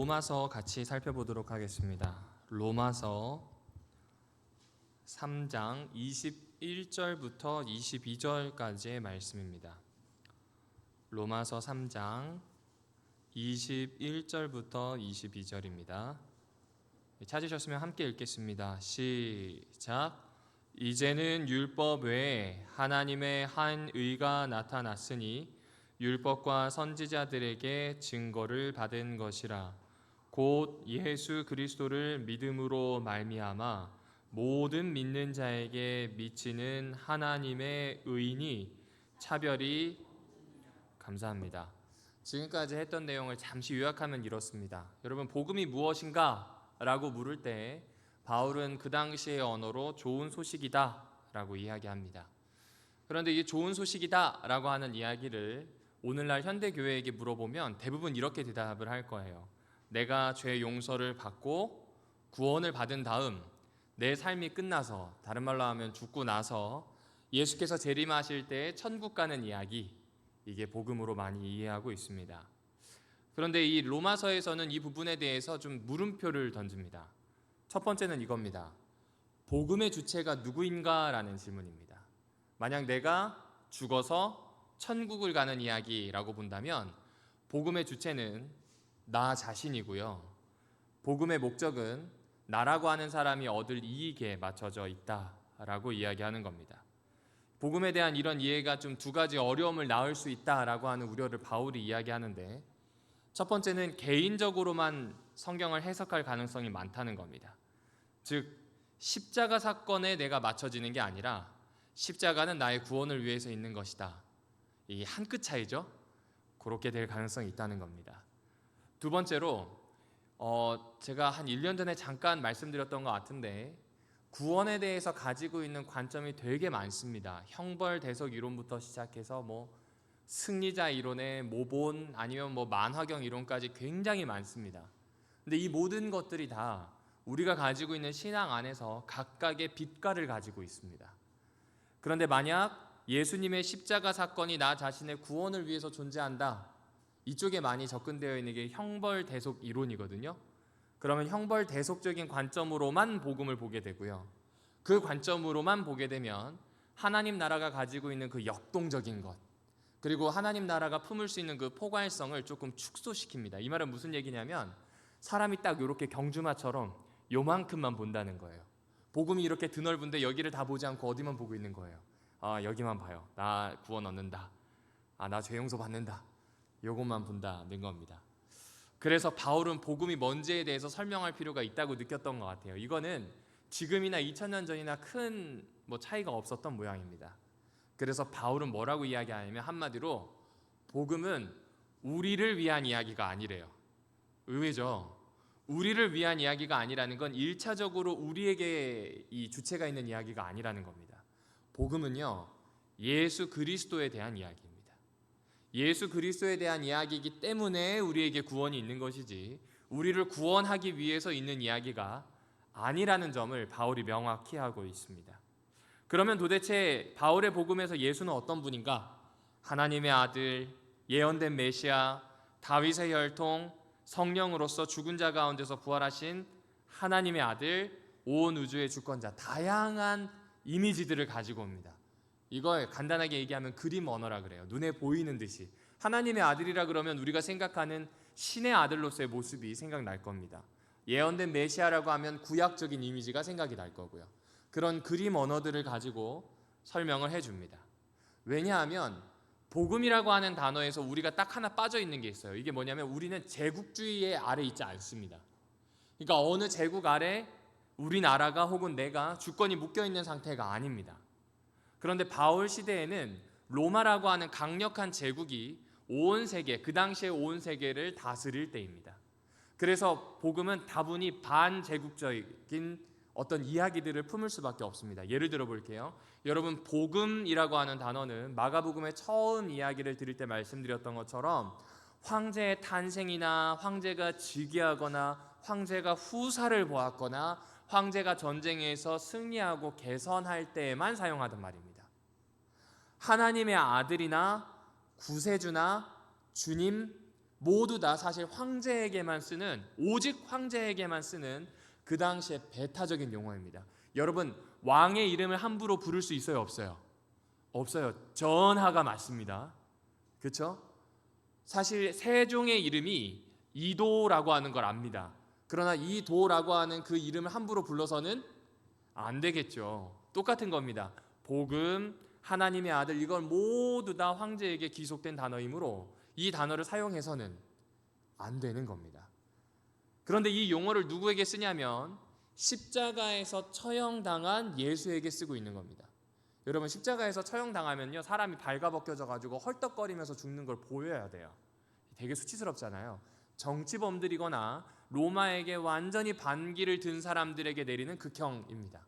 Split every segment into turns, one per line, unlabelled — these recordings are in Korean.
로마서 같이 살펴보도록 하겠습니다. 로마서 3장 21절부터 22절까지의 말씀입니다. 로마서 3장 21절부터 22절입니다. 찾으셨으면 함께 읽겠습니다. 시작. 이제는 율법 외에 하나님의 한 의가 나타났으니 율법과 선지자들에게 증거를 받은 것이라. 곧 예수 그리스도를 믿음으로 말미암아 모든 믿는 자에게 미치는 하나님의 의니 차별이. 감사합니다. 지금까지 했던 내용을 잠시 요약하면 이렇습니다. 여러분, 복음이 무엇인가? 라고 물을 때 바울은 그 당시의 언어로 좋은 소식이다 라고 이야기합니다. 그런데 이 좋은 소식이다 라고 하는 이야기를 오늘날 현대교회에게 물어보면 대부분 이렇게 대답을 할 거예요. 내가 죄 용서를 받고 구원을 받은 다음 내 삶이 끝나서, 다른 말로 하면 죽고 나서 예수께서 재림하실 때 천국 가는 이야기, 이게 복음으로 많이 이해하고 있습니다. 그런데 이 로마서에서는 이 부분에 대해서 좀 물음표를 던집니다. 첫 번째는 이겁니다. 복음의 주체가 누구인가? 라는 질문입니다. 만약 내가 죽어서 천국을 가는 이야기라고 본다면 복음의 주체는 나 자신이고요. 복음의 목적은 나라고 하는 사람이 얻을 이익에 맞춰져 있다라고 이야기하는 겁니다. 복음에 대한 이런 이해가 좀 두 가지 어려움을 낳을 수 있다라고 하는 우려를 바울이 이야기하는데, 첫 번째는 개인적으로만 성경을 해석할 가능성이 많다는 겁니다. 즉, 십자가 사건에 내가 맞춰지는 게 아니라 십자가는 나의 구원을 위해서 있는 것이다. 이 한 끗 차이죠. 그렇게 될 가능성이 있다는 겁니다. 두 번째로 제가 한 1년 전에 잠깐 말씀드렸던 것 같은데, 구원에 대해서 가지고 있는 관점이 되게 많습니다. 형벌대속 이론부터 시작해서 승리자 이론에 모본, 아니면 만화경 이론까지 굉장히 많습니다. 근데 이 모든 것들이 다 우리가 가지고 있는 신앙 안에서 각각의 빛깔을 가지고 있습니다. 그런데 만약 예수님의 십자가 사건이 나 자신의 구원을 위해서 존재한다, 이쪽에 많이 접근되어 있는 게 형벌대속 이론이거든요. 그러면 형벌대속적인 관점으로만 복음을 보게 되고요. 그 관점으로만 보게 되면 하나님 나라가 가지고 있는 그 역동적인 것, 그리고 하나님 나라가 품을 수 있는 그 포괄성을 조금 축소시킵니다. 이 말은 무슨 얘기냐면, 사람이 딱 이렇게 경주마처럼 요만큼만 본다는 거예요. 복음이 이렇게 드넓은데 여기를 다 보지 않고 어디만 보고 있는 거예요. 여기만 봐요. 나 구원 얻는다. 나 죄 용서 받는다. 요것만 본다는 겁니다. 그래서 바울은 복음이 뭔지에 대해서 설명할 필요가 있다고 느꼈던 것 같아요. 이거는 지금이나 2000년 전이나 큰 차이가 없었던 모양입니다. 그래서 바울은 뭐라고 이야기하냐면, 한마디로 복음은 우리를 위한 이야기가 아니래요. 의외죠. 우리를 위한 이야기가 아니라는 건 1차적으로 우리에게 이 주체가 있는 이야기가 아니라는 겁니다. 복음은요, 예수 그리스도에 대한 이야기입니다. 예수 그리스도에 대한 이야기이기 때문에 우리에게 구원이 있는 것이지, 우리를 구원하기 위해서 있는 이야기가 아니라는 점을 바울이 명확히 하고 있습니다. 그러면 도대체 바울의 복음에서 예수는 어떤 분인가? 하나님의 아들, 예언된 메시아, 다윗의 혈통, 성령으로서 죽은 자 가운데서 부활하신 하나님의 아들, 온 우주의 주권자, 다양한 이미지들을 가지고 옵니다. 이걸 간단하게 얘기하면 그림 언어라 그래요. 눈에 보이는 듯이 하나님의 아들이라 그러면 우리가 생각하는 신의 아들로서의 모습이 생각날 겁니다. 예언된 메시아라고 하면 구약적인 이미지가 생각이 날 거고요. 그런 그림 언어들을 가지고 설명을 해줍니다. 왜냐하면 복음이라고 하는 단어에서 우리가 딱 하나 빠져 있는 게 있어요. 이게 뭐냐면, 우리는 제국주의의 아래 있지 않습니다. 그러니까 어느 제국 아래 우리나라가 혹은 내가 주권이 묶여 있는 상태가 아닙니다. 그런데 바울 시대에는 로마라고 하는 강력한 제국이 온 세계, 그 당시에 온 세계를 다스릴 때입니다. 그래서 복음은 다분히 반제국적인 어떤 이야기들을 품을 수밖에 없습니다. 예를 들어 볼게요. 여러분, 복음이라고 하는 단어는 마가복음의 처음 이야기를 드릴 때 말씀드렸던 것처럼 황제의 탄생이나 황제가 즉위하거나 황제가 후사를 보았거나 황제가 전쟁에서 승리하고 개선할 때에만 사용하던 말입니다. 하나님의 아들이나 구세주나 주님, 모두 다 사실 황제에게만 쓰는, 오직 황제에게만 쓰는 그 당시의 배타적인 용어입니다. 여러분, 왕의 이름을 함부로 부를 수 있어요, 없어요? 없어요. 전하가 맞습니다. 그렇죠? 사실 세종의 이름이 이도라고 하는 걸 압니다. 그러나 이도라고 하는 그 이름을 함부로 불러서는 안 되겠죠. 똑같은 겁니다. 복음, 하나님의 아들, 이걸 모두 다 황제에게 기속된 단어이므로 이 단어를 사용해서는 안 되는 겁니다. 그런데 이 용어를 누구에게 쓰냐면 십자가에서 처형당한 예수에게 쓰고 있는 겁니다. 여러분, 십자가에서 처형당하면요, 사람이 발가벗겨져 가지고 헐떡거리면서 죽는 걸 보여야 돼요. 되게 수치스럽잖아요. 정치범들이거나 로마에게 완전히 반기를 든 사람들에게 내리는 극형입니다.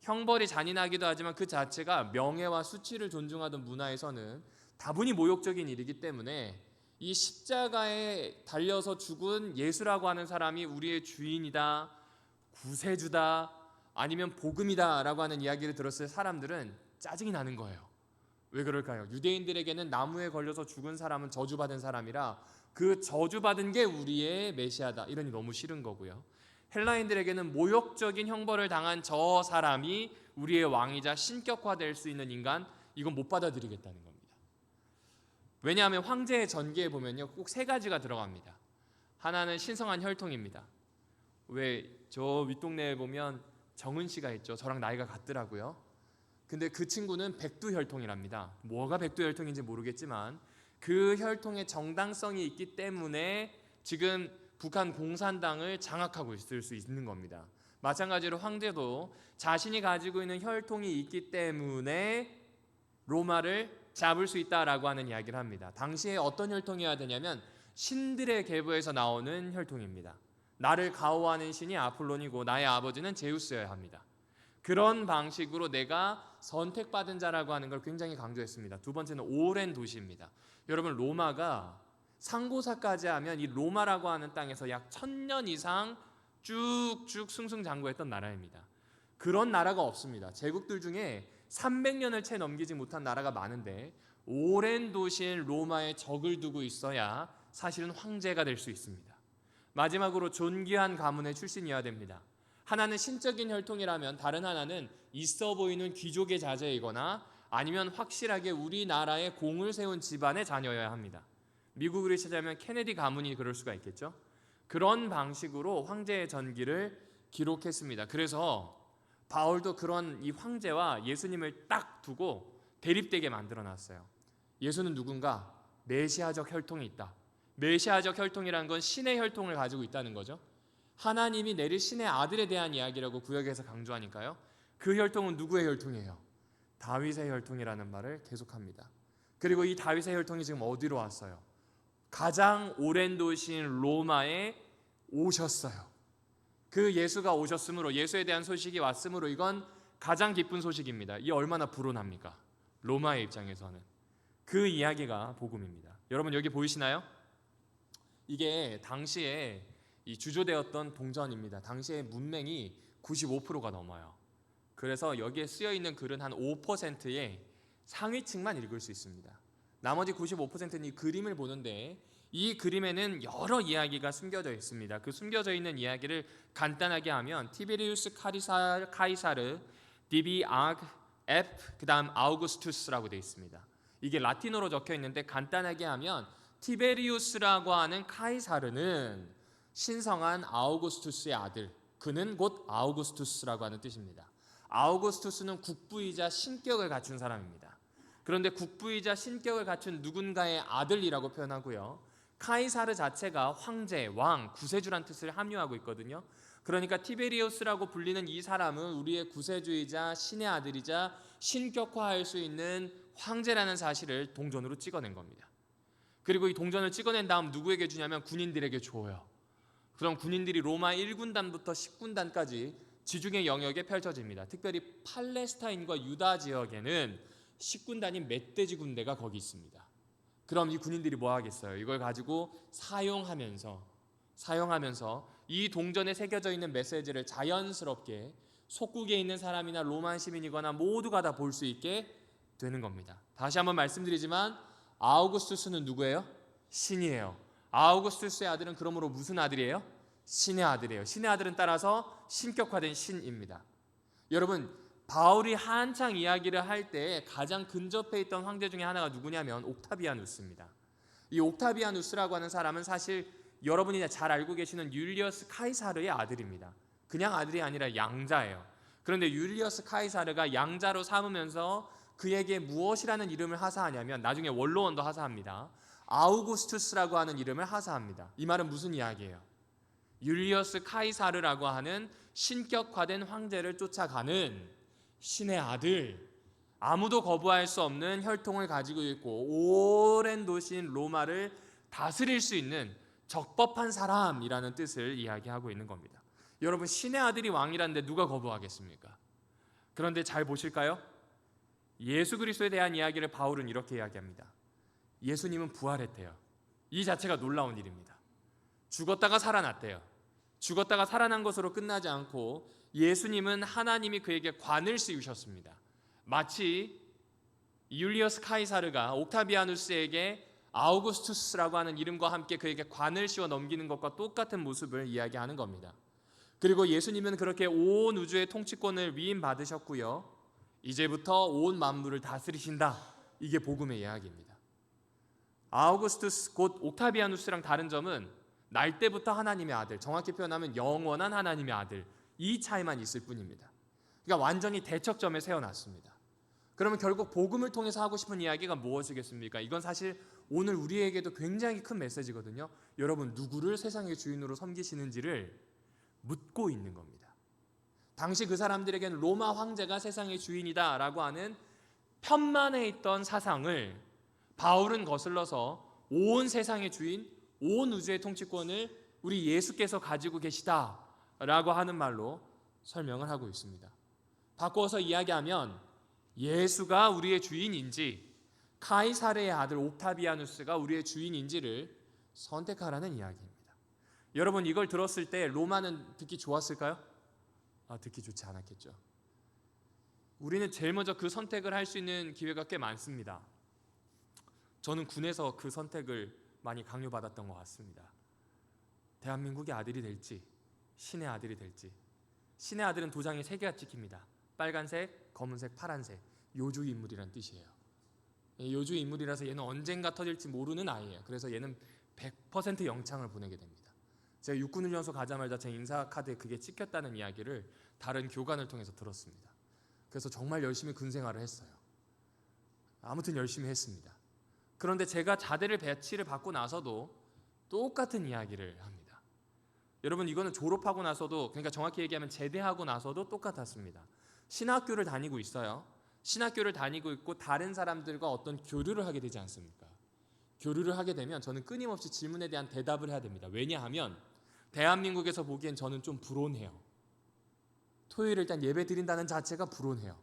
형벌이 잔인하기도 하지만 그 자체가 명예와 수치를 존중하던 문화에서는 다분히 모욕적인 일이기 때문에 이 십자가에 달려서 죽은 예수라고 하는 사람이 우리의 주인이다, 구세주다, 아니면 복음이다 라고 하는 이야기를 들었을 사람들은 짜증이 나는 거예요. 왜 그럴까요? 유대인들에게는 나무에 걸려서 죽은 사람은 저주받은 사람이라 그 저주받은 게 우리의 메시아다, 이러니 너무 싫은 거고요. 헬라인들에게는 모욕적인 형벌을 당한 저 사람이 우리의 왕이자 신격화될 수 있는 인간, 이건 못 받아들이겠다는 겁니다. 왜냐하면 황제의 전기에 보면요, 꼭 세 가지가 들어갑니다. 하나는 신성한 혈통입니다. 왜 저 윗동네에 보면 정은 씨가 있죠. 저랑 나이가 같더라고요. 근데 그 친구는 백두 혈통이랍니다. 뭐가 백두 혈통인지 모르겠지만 그 혈통의 정당성이 있기 때문에 지금 북한 공산당을 장악하고 있을 수 있는 겁니다. 마찬가지로 황제도 자신이 가지고 있는 혈통이 있기 때문에 로마를 잡을 수 있다라고 하는 이야기를 합니다. 당시에 어떤 혈통이어야 되냐면 신들의 계보에서 나오는 혈통입니다. 나를 가호하는 신이 아폴론이고 나의 아버지는 제우스여야 합니다. 그런 방식으로 내가 선택받은 자라고 하는 걸 굉장히 강조했습니다. 두 번째는 오랜 도시입니다. 여러분, 로마가 상고사까지 하면 이 로마라고 하는 땅에서 약 1000년 이상 쭉쭉 승승장구했던 나라입니다. 그런 나라가 없습니다. 제국들 중에 300년을 채 넘기지 못한 나라가 많은데 오랜 도시인 로마에 적을 두고 있어야 사실은 황제가 될 수 있습니다. 마지막으로 존귀한 가문의 출신이어야 됩니다. 하나는 신적인 혈통이라면 다른 하나는 있어 보이는 귀족의 자제이거나 아니면 확실하게 우리나라에 공을 세운 집안의 자녀여야 합니다. 미국으로 치자면 케네디 가문이 그럴 수가 있겠죠. 그런 방식으로 황제의 전기를 기록했습니다. 그래서 바울도 그런 이 황제와 예수님을 딱 두고 대립되게 만들어놨어요. 예수는 누군가? 메시아적 혈통이 있다. 메시아적 혈통이란 건 신의 혈통을 가지고 있다는 거죠. 하나님이 내릴 신의 아들에 대한 이야기라고 구약에서 강조하니까요. 그 혈통은 누구의 혈통이에요? 다윗의 혈통이라는 말을 계속합니다. 그리고 이 다윗의 혈통이 지금 어디로 왔어요? 가장 오랜 도시인 로마에 오셨어요. 그 예수가 오셨으므로, 예수에 대한 소식이 왔으므로 이건 가장 기쁜 소식입니다. 이 얼마나 불온합니까? 로마의 입장에서는. 그 이야기가 복음입니다. 여러분, 여기 보이시나요? 이게 당시에 이 주조되었던 동전입니다. 당시에 문맹이 95%가 넘어요. 그래서 여기에 쓰여 있는 글은 한 5%의 상위층만 읽을 수 있습니다. 나머지 95%는 이 그림을 보는데 이 그림에는 여러 이야기가 숨겨져 있습니다. 그 숨겨져 있는 이야기를 간단하게 하면 티베리우스 카이사르 디비 아그 F 그다음 아우구스투스라고 되어 있습니다. 이게 라틴어로 적혀 있는데 간단하게 하면 티베리우스라고 하는 카이사르는 신성한 아우구스투스의 아들, 그는 곧 아우구스투스라고 하는 뜻입니다. 아우구스투스는 국부이자 신격을 갖춘 사람입니다. 그런데 국부이자 신격을 갖춘 누군가의 아들이라고 표현하고요. 카이사르 자체가 황제, 왕, 구세주란 뜻을 함유하고 있거든요. 그러니까 티베리우스라고 불리는 이 사람은 우리의 구세주이자 신의 아들이자 신격화할 수 있는 황제라는 사실을 동전으로 찍어낸 겁니다. 그리고 이 동전을 찍어낸 다음 누구에게 주냐면 군인들에게 줘요. 그럼 군인들이 로마 1군단부터 10군단까지 지중해 영역에 펼쳐집니다. 특별히 팔레스타인과 유다 지역에는 10군단인 멧돼지 군대가 거기 있습니다. 그럼 이 군인들이 뭐 하겠어요? 이걸 가지고 사용하면서 이 동전에 새겨져 있는 메시지를 자연스럽게 속국에 있는 사람이나 로마 시민이거나 모두가 다 볼 수 있게 되는 겁니다. 다시 한번 말씀드리지만 아우구스투스는 누구예요? 신이에요. 아우구스투스의 아들은 그러므로 무슨 아들이에요? 신의 아들이에요. 신의 아들은 따라서 신격화된 신입니다. 여러분, 바울이 한창 이야기를 할 때 가장 근접해 있던 황제 중에 하나가 누구냐면 옥타비아누스입니다. 이 옥타비아누스라고 하는 사람은 사실 여러분이 잘 알고 계시는 율리어스 카이사르의 아들입니다. 그냥 아들이 아니라 양자예요. 그런데 율리어스 카이사르가 양자로 삼으면서 그에게 무엇이라는 이름을 하사하냐면 나중에 원로원도 하사합니다. 아우구스투스라고 하는 이름을 하사합니다. 이 말은 무슨 이야기예요? 율리어스 카이사르라고 하는 신격화된 황제를 쫓아가는 신의 아들, 아무도 거부할 수 없는 혈통을 가지고 있고 오랜 도시인 로마를 다스릴 수 있는 적법한 사람이라는 뜻을 이야기하고 있는 겁니다. 여러분, 신의 아들이 왕이라는데 누가 거부하겠습니까? 그런데 잘 보실까요? 예수 그리스도에 대한 이야기를 바울은 이렇게 이야기합니다. 예수님은 부활했대요. 이 자체가 놀라운 일입니다. 죽었다가 살아났대요. 죽었다가 살아난 것으로 끝나지 않고 예수님은 하나님이 그에게 관을 씌우셨습니다. 마치 율리어스 카이사르가 옥타비아누스에게 아우구스투스라고 하는 이름과 함께 그에게 관을 씌워 넘기는 것과 똑같은 모습을 이야기하는 겁니다. 그리고 예수님은 그렇게 온 우주의 통치권을 위임받으셨고요. 이제부터 온 만물을 다스리신다. 이게 복음의 이야기입니다. 아우구스투스 곧 옥타비아누스랑 다른 점은 날 때부터 하나님의 아들, 정확히 표현하면 영원한 하나님의 아들, 이 차이만 있을 뿐입니다. 그러니까 완전히 대척점에 세워놨습니다. 그러면 결국 복음을 통해서 하고 싶은 이야기가 무엇이겠습니까? 이건 사실 오늘 우리에게도 굉장히 큰 메시지거든요. 여러분, 누구를 세상의 주인으로 섬기시는지를 묻고 있는 겁니다. 당시 그 사람들에게는 로마 황제가 세상의 주인이다라고 하는 편만에 있던 사상을 바울은 거슬러서 온 세상의 주인, 온 우주의 통치권을 우리 예수께서 가지고 계시다라고 하는 말로 설명을 하고 있습니다. 바꿔서 이야기하면 예수가 우리의 주인인지 카이사르의 아들 옥타비아누스가 우리의 주인인지를 선택하라는 이야기입니다. 여러분, 이걸 들었을 때 로마는 듣기 좋았을까요? 듣기 좋지 않았겠죠. 우리는 제일 먼저 그 선택을 할 수 있는 기회가 꽤 많습니다. 저는 군에서 그 선택을 많이 강요받았던 것 같습니다. 대한민국의 아들이 될지 신의 아들이 될지. 신의 아들은 도장에 3개가 찍힙니다. 빨간색, 검은색, 파란색. 요주 인물이란 뜻이에요. 요주 인물이라서 얘는 언젠가 터질지 모르는 아이예요. 그래서 얘는 100% 영창을 보내게 됩니다. 제가 육군훈련소 가자마자 제 인사카드에 그게 찍혔다는 이야기를 다른 교관을 통해서 들었습니다. 그래서 정말 열심히 군생활을 했어요. 아무튼 열심히 했습니다. 그런데 제가 자대를 배치를 받고 나서도 똑같은 이야기를 합니다. 여러분, 이거는 졸업하고 나서도, 그러니까 정확히 얘기하면 제대하고 나서도 똑같았습니다. 신학교를 다니고 있어요. 신학교를 다니고 있고 다른 사람들과 어떤 교류를 하게 되지 않습니까? 교류를 하게 되면 저는 끊임없이 질문에 대한 대답을 해야 됩니다. 왜냐하면 대한민국에서 보기엔 저는 좀 불온해요. 토요일에 일단 예배 드린다는 자체가 불온해요.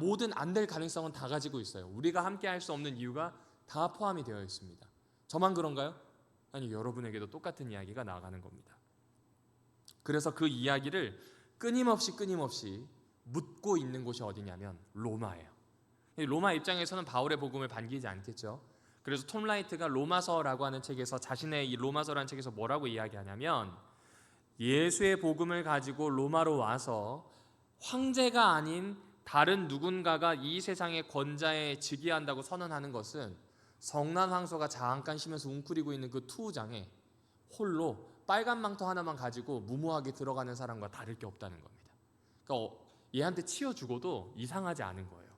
뭐든 안 될 가능성은 다 가지고 있어요. 우리가 함께 할 수 없는 이유가 다 포함이 되어 있습니다. 저만 그런가요? 아니, 여러분에게도 똑같은 이야기가 나아가는 겁니다. 그래서 그 이야기를 끊임없이 묻고 있는 곳이 어디냐면 로마예요. 로마 입장에서는 바울의 복음을 반기지 않겠죠. 그래서 톰 라이트가 로마서라고 하는 책에서 자신의 이 로마서라는 책에서 뭐라고 이야기하냐면 예수의 복음을 가지고 로마로 와서 황제가 아닌 다른 누군가가 이 세상의 권자에 즉위한다고 선언하는 것은 성난 황소가 잠깐 쉬면서 웅크리고 있는 그 투우장에 홀로 빨간 망토 하나만 가지고 무모하게 들어가는 사람과 다를 게 없다는 겁니다. 그러니까 얘한테 치여 죽어도 이상하지 않은 거예요.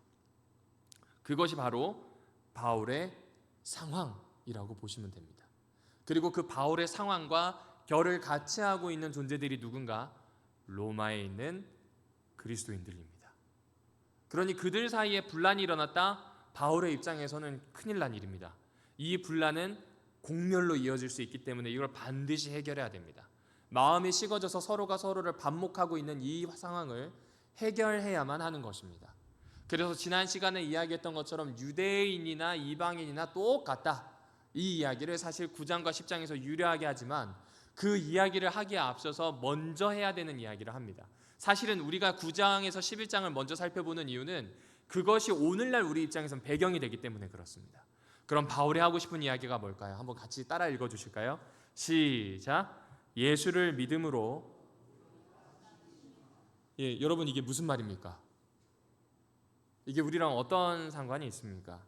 그것이 바로 바울의 상황이라고 보시면 됩니다. 그리고 그 바울의 상황과 결을 같이 하고 있는 존재들이 누군가? 로마에 있는 그리스도인들입니다. 그러니 그들 사이에 분란이 일어났다? 바울의 입장에서는 큰일 난 일입니다. 이 분란은 공멸로 이어질 수 있기 때문에 이걸 반드시 해결해야 됩니다. 마음이 식어져서 서로가 서로를 반목하고 있는 이 상황을 해결해야만 하는 것입니다. 그래서 지난 시간에 이야기했던 것처럼 유대인이나 이방인이나 똑같다. 이 이야기를 사실 9장과 10장에서 유려하게 하지만 그 이야기를 하기에 앞서서 먼저 해야 되는 이야기를 합니다. 사실은 우리가 9장에서 11장을 먼저 살펴보는 이유는 그것이 오늘날 우리 입장에서는 배경이 되기 때문에 그렇습니다. 그럼 바울이 하고 싶은 이야기가 뭘까요? 한번 같이 따라 읽어주실까요? 시작. 예수를 믿음으로. 여러분, 이게 무슨 말입니까? 이게 우리랑 어떤 상관이 있습니까?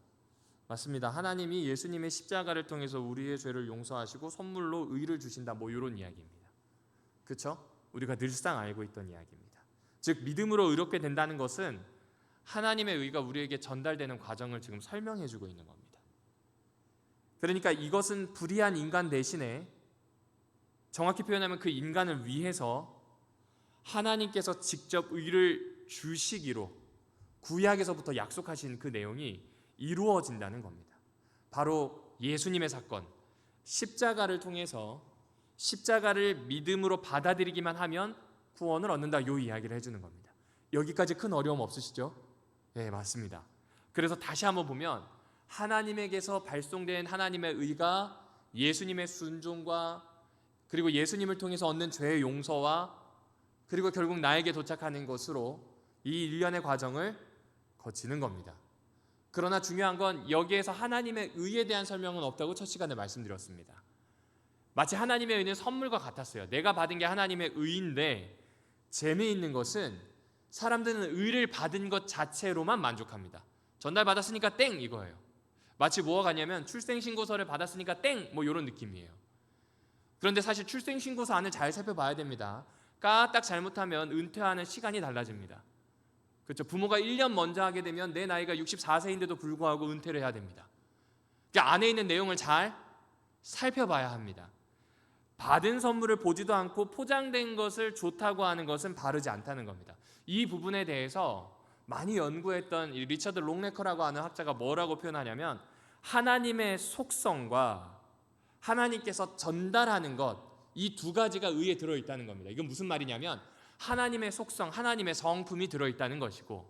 맞습니다. 하나님이 예수님의 십자가를 통해서 우리의 죄를 용서하시고 선물로 의를 주신다, 이런 이야기입니다. 그렇죠? 우리가 늘상 알고 있던 이야기입니다. 즉 믿음으로 의롭게 된다는 것은 하나님의 의가 우리에게 전달되는 과정을 지금 설명해 주고 있는 겁니다. 그러니까 이것은 불의한 인간 대신에, 정확히 표현하면 그 인간을 위해서 하나님께서 직접 의를 주시기로 구약에서부터 약속하신 그 내용이 이루어진다는 겁니다. 바로 예수님의 사건, 십자가를 통해서 십자가를 믿음으로 받아들이기만 하면 구원을 얻는다, 이 이야기를 해주는 겁니다. 여기까지 큰 어려움 없으시죠? 네, 맞습니다. 그래서 다시 한번 보면 하나님에게서 발송된 하나님의 의가 예수님의 순종과 그리고 예수님을 통해서 얻는 죄의 용서와 그리고 결국 나에게 도착하는 것으로 이 일련의 과정을 거치는 겁니다. 그러나 중요한 건 여기에서 하나님의 의에 대한 설명은 없다고 첫 시간에 말씀드렸습니다. 마치 하나님의 의는 선물과 같았어요. 내가 받은 게 하나님의 의인데 재미있는 것은 사람들은 의를 받은 것 자체로만 만족합니다. 전달받았으니까 땡 이거예요. 마치 뭐가 같냐면 출생신고서를 받았으니까 땡 이런 느낌이에요. 그런데 사실 출생신고서 안을 잘 살펴봐야 됩니다. 까딱 잘못하면 은퇴하는 시간이 달라집니다. 그렇죠? 부모가 1년 먼저 하게 되면 내 나이가 64세인데도 불구하고 은퇴를 해야 됩니다. 그러니까 안에 있는 내용을 잘 살펴봐야 합니다. 받은 선물을 보지도 않고 포장된 것을 좋다고 하는 것은 바르지 않다는 겁니다. 이 부분에 대해서 많이 연구했던 리처드 롱네커라고 하는 학자가 뭐라고 표현하냐면 하나님의 속성과 하나님께서 전달하는 것, 이 두 가지가 의에 들어있다는 겁니다. 이건 무슨 말이냐면 하나님의 속성, 하나님의 성품이 들어있다는 것이고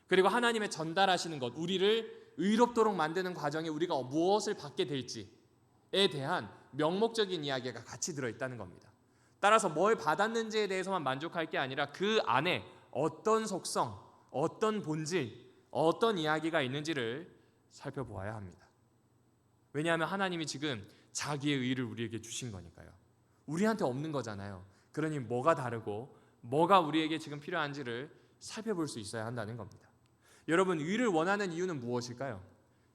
그리고 하나님의 전달하시는 것, 우리를 의롭도록 만드는 과정에 우리가 무엇을 받게 될지에 대한 명목적인 이야기가 같이 들어있다는 겁니다. 따라서 뭘 받았는지에 대해서만 만족할 게 아니라 그 안에 어떤 속성, 어떤 본질, 어떤 이야기가 있는지를 살펴보아야 합니다. 왜냐하면 하나님이 지금 자기의 의를 우리에게 주신 거니까요. 우리한테 없는 거잖아요. 그러니 뭐가 다르고 뭐가 우리에게 지금 필요한지를 살펴볼 수 있어야 한다는 겁니다. 여러분, 의를 원하는 이유는 무엇일까요?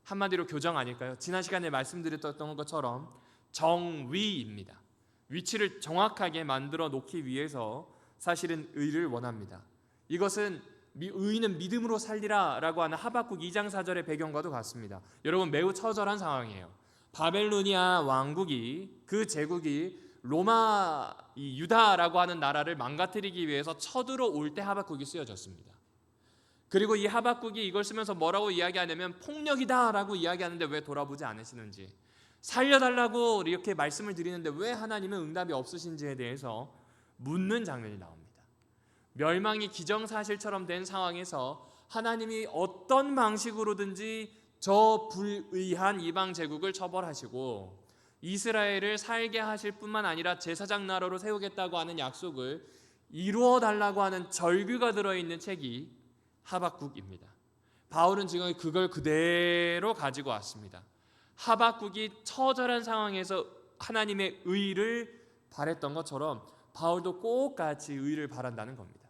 한마디로 교정 아닐까요? 지난 시간에 말씀드렸던 것처럼 정위입니다. 위치를 정확하게 만들어 놓기 위해서 사실은 의를 원합니다. 이것은 의인은 믿음으로 살리라 라고 하는 하박국 2장 4절의 배경과도 같습니다. 여러분, 매우 처절한 상황이에요. 바벨로니아 왕국이, 그 제국이 로마, 이 유다라고 하는 나라를 망가뜨리기 위해서 쳐들어올 때 하박국이 쓰여졌습니다. 그리고 이 하박국이 이걸 쓰면서 뭐라고 이야기하냐면 폭력이다라고 이야기하는데 왜 돌아보지 않으시는지, 살려달라고 이렇게 말씀을 드리는데 왜 하나님은 응답이 없으신지에 대해서 묻는 장면이 나옵니다. 멸망이 기정사실처럼 된 상황에서 하나님이 어떤 방식으로든지 저 불의한 이방 제국을 처벌하시고 이스라엘을 살게 하실 뿐만 아니라 제사장 나라로 세우겠다고 하는 약속을 이루어 달라고 하는 절규가 들어있는 책이 하박국입니다. 바울은 지금 그걸 그대로 가지고 왔습니다. 하박국이 처절한 상황에서 하나님의 의를 바랬던 것처럼 바울도 꼭 같이 의를 바란다는 겁니다.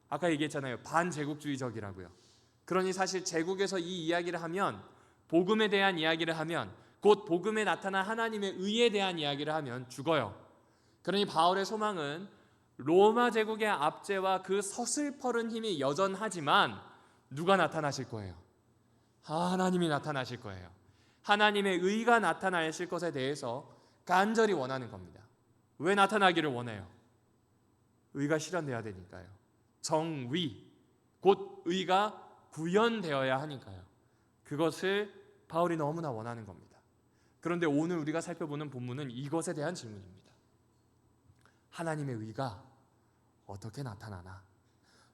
아까 얘기했잖아요. 반제국주의적이라고요. 그러니 사실 제국에서 이 이야기를 하면, 복음에 대한 이야기를 하면, 곧 복음에 나타난 하나님의 의에 대한 이야기를 하면 죽어요. 그러니 바울의 소망은 로마 제국의 압제와 그 서슬퍼른 힘이 여전하지만 누가 나타나실 거예요? 하나님이 나타나실 거예요. 하나님의 의가 나타나실 것에 대해서 간절히 원하는 겁니다. 왜 나타나기를 원해요? 의가 실현되어야 되니까요. 정의, 곧 의가 구현되어야 하니까요. 그것을 바울이 너무나 원하는 겁니다. 그런데 오늘 우리가 살펴보는 본문은 이것에 대한 질문입니다. 하나님의 의가 어떻게 나타나나?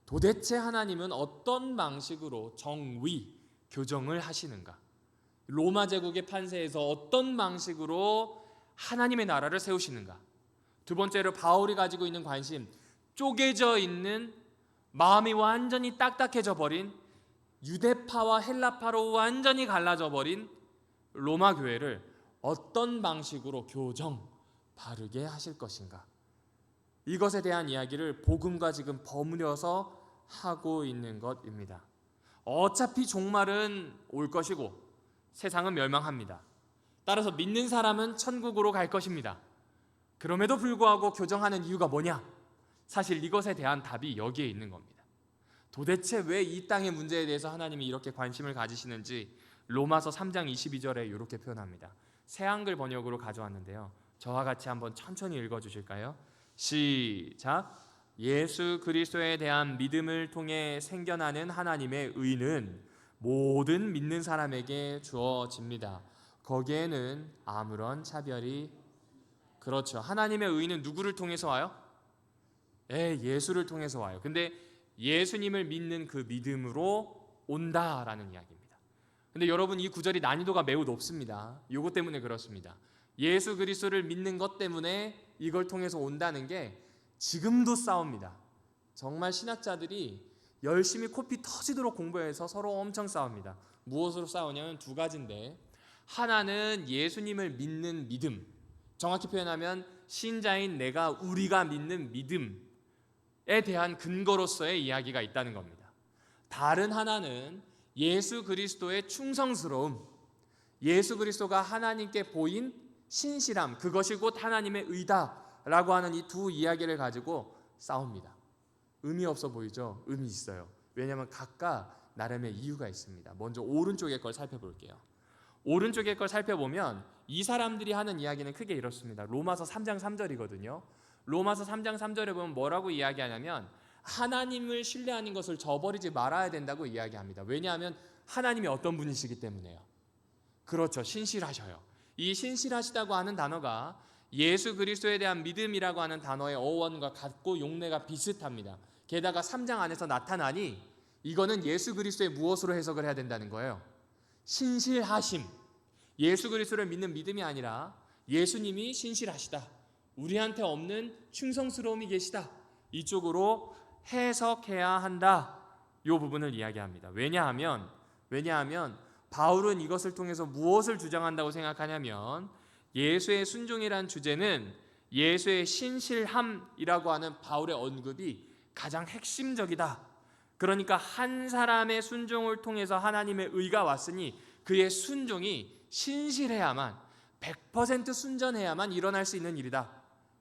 도대체 하나님은 어떤 방식으로 정의, 교정을 하시는가? 로마 제국의 판세에서 어떤 방식으로 하나님의 나라를 세우시는가? 두 번째로 바울이 가지고 있는 관심, 쪼개져 있는, 마음이 완전히 딱딱해져 버린, 유대파와 헬라파로 완전히 갈라져 버린 로마 교회를 어떤 방식으로 교정, 바르게 하실 것인가? 이것에 대한 이야기를 복음과 지금 버무려서 하고 있는 것입니다. 어차피 종말은 올 것이고 세상은 멸망합니다. 따라서 믿는 사람은 천국으로 갈 것입니다. 그럼에도 불구하고 교정하는 이유가 뭐냐? 사실 이것에 대한 답이 여기에 있는 겁니다. 도대체 왜 이 땅의 문제에 대해서 하나님이 이렇게 관심을 가지시는지 로마서 3장 22절에 이렇게 표현합니다. 새한글 번역으로 가져왔는데요. 저와 같이 한번 천천히 읽어주실까요? 시작. 예수 그리스도에 대한 믿음을 통해 생겨나는 하나님의 의는 모든 믿는 사람에게 주어집니다. 거기에는 아무런 차별이. 그렇죠. 하나님의 의는 누구를 통해서 와요? 예수를 통해서 와요. 근데 예수님을 믿는 그 믿음으로 온다라는 이야기입니다. 근데 여러분, 이 구절이 난이도가 매우 높습니다. 이것 때문에 그렇습니다. 예수 그리스도를 믿는 것 때문에 이걸 통해서 온다는 게 지금도 싸웁니다. 정말 신학자들이 열심히 코피 터지도록 공부해서 서로 엄청 싸웁니다. 무엇으로 싸우냐면 두 가지인데, 하나는 예수님을 믿는 믿음, 정확히 표현하면 신자인 우리가 믿는 믿음에 대한 근거로서의 이야기가 있다는 겁니다. 다른 하나는 예수 그리스도의 충성스러움, 예수 그리스도가 하나님께 보인 신실함, 그것이 곧 하나님의 의다라고 하는 이 두 이야기를 가지고 싸웁니다. 의미 없어 보이죠? 의미 있어요. 왜냐하면 각각 나름의 이유가 있습니다. 먼저 오른쪽의 걸 살펴볼게요. 오른쪽의 걸 살펴보면 이 사람들이 하는 이야기는 크게 이렇습니다. 로마서 3장 3절이거든요. 로마서 3장 3절에 보면 뭐라고 이야기하냐면 하나님을 신뢰하는 것을 저버리지 말아야 된다고 이야기합니다. 왜냐하면 하나님이 어떤 분이시기 때문에요. 그렇죠. 신실하셔요. 이 신실하시다고 하는 단어가 예수 그리스도에 대한 믿음이라고 하는 단어의 어원과 같고 용례가 비슷합니다. 게다가 3장 안에서 나타나니 이거는 예수 그리스도의 무엇으로 해석을 해야 된다는 거예요? 신실하심. 예수 그리스도를 믿는 믿음이 아니라 예수님이 신실하시다, 우리한테 없는 충성스러움이 계시다, 이쪽으로 해석해야 한다. 이 부분을 이야기합니다. 왜냐하면 바울은 이것을 통해서 무엇을 주장한다고 생각하냐면 예수의 순종이란 주제는 예수의 신실함이라고 하는 바울의 언급이 가장 핵심적이다. 그러니까 한 사람의 순종을 통해서 하나님의 의가 왔으니 그의 순종이 신실해야만, 100% 순전해야만 일어날 수 있는 일이다.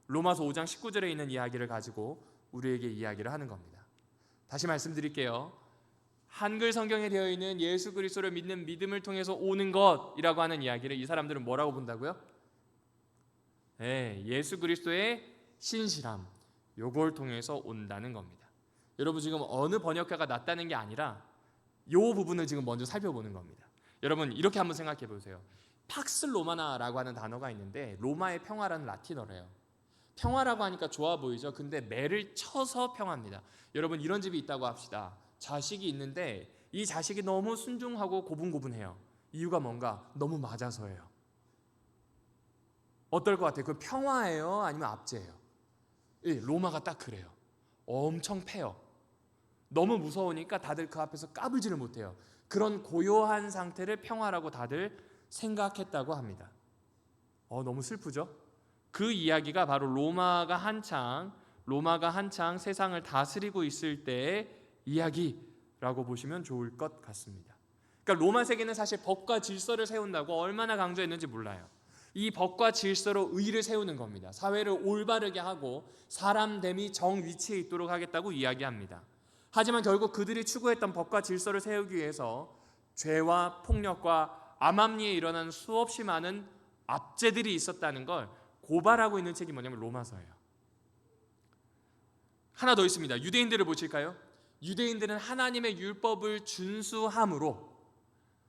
로마서 5장 19절에 있는 이야기를 가지고 우리에게 이야기를 하는 겁니다. 다시 말씀드릴게요. 한글 성경에 되어 있는 예수 그리스도를 믿는 믿음을 통해서 오는 것이라고 하는 이야기를 이 사람들은 뭐라고 본다고요? 예수 그리스도의 신실함, 요걸 통해서 온다는 겁니다. 여러분, 지금 어느 번역가가 낫다는 게 아니라 이 부분을 지금 먼저 살펴보는 겁니다. 여러분, 이렇게 한번 생각해 보세요. 팍스 로마나라고 하는 단어가 있는데 로마의 평화라는 라틴어래요. 평화라고 하니까 좋아 보이죠? 근데 매를 쳐서 평화입니다. 여러분, 이런 집이 있다고 합시다. 자식이 있는데 이 자식이 너무 순종하고 고분고분해요. 이유가 뭔가? 너무 맞아서예요. 어떨 것 같아요? 그 평화예요? 아니면 압제예요? 로마가 딱 그래요. 엄청 패요. 너무 무서우니까 다들 그 앞에서 까불지를 못해요. 그런 고요한 상태를 평화라고 다들 생각했다고 합니다. 너무 슬프죠? 그 이야기가 바로 로마가 한창 세상을 다스리고 있을 때의 이야기라고 보시면 좋을 것 같습니다. 그러니까 로마 세계는 사실 법과 질서를 세운다고 얼마나 강조했는지 몰라요. 이 법과 질서로 의를 세우는 겁니다. 사회를 올바르게 하고 사람됨이 정 위치에 있도록 하겠다고 이야기합니다. 하지만 결국 그들이 추구했던 법과 질서를 세우기 위해서 죄와 폭력과 암암리에 일어나는 수없이 많은 압제들이 있었다는 걸 고발하고 있는 책이 뭐냐면 로마서예요. 하나 더 있습니다. 유대인들을 보실까요? 유대인들은 하나님의 율법을 준수함으로